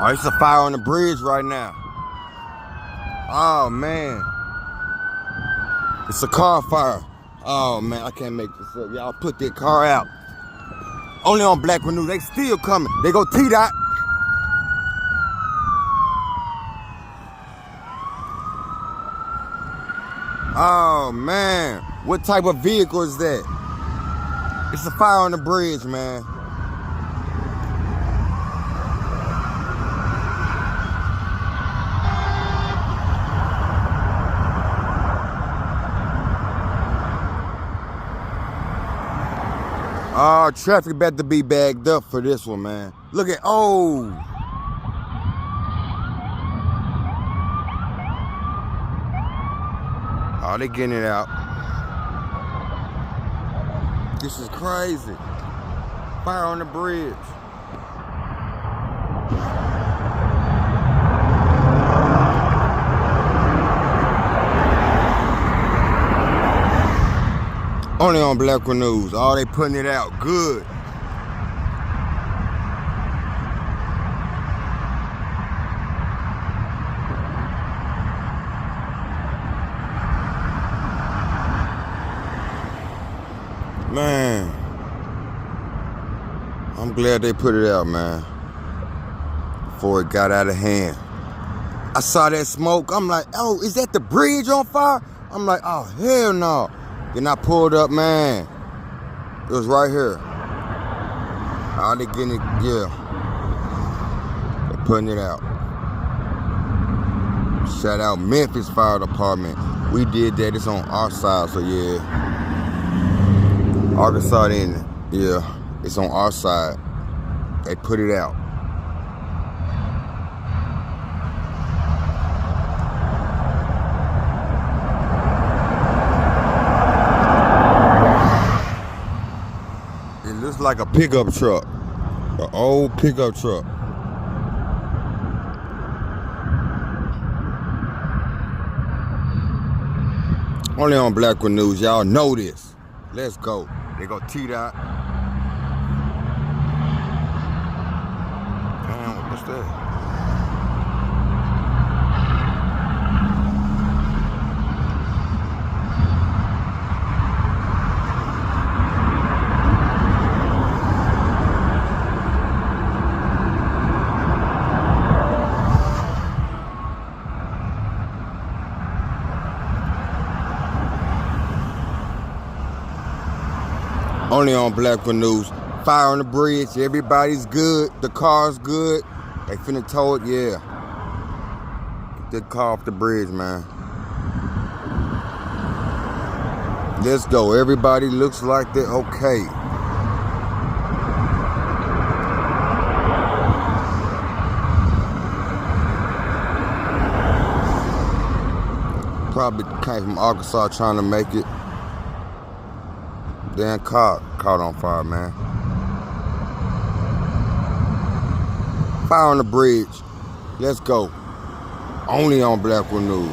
Oh, it's a fire on the bridge right now. Oh, man. It's a car fire. Oh, man, I can't make this up. Y'all put that car out. Only on Blackwood News. They still coming. They go T-Dot. Oh, man. What type of vehicle is that? It's a fire on the bridge, man. Oh, traffic about to be bagged up for this one, man. Look at, oh. Oh, they getting it out. This is crazy. Fire on the bridge. Only on Blackwood News. Oh, they putting it out good. Man, I'm glad they put it out, man, before it got out of hand. I saw that smoke. I'm like, oh, is that the bridge on fire? I'm like, oh, hell no. Then I pulled up, man. It was right here. Oh, they getting it, yeah. They're putting it out. Shout out Memphis Fire Department. We did that. It's on our side, so yeah. Arkansas in, yeah, it's on our side. They put it out. It looks like a pickup truck, an old pickup truck. Only on Blackwood News, y'all know this. Let's go. They go T-Dot. Damn, what's that? Only on Blackwood News. Fire on the bridge. Everybody's good. The car's good. They finna tow it. Yeah. Get that car off the bridge, man. Let's go. Everybody looks like they're okay. Probably came from Arkansas trying to make it. Damn car caught on fire, man. Fire on the bridge. Let's go. Only on Blackwood News.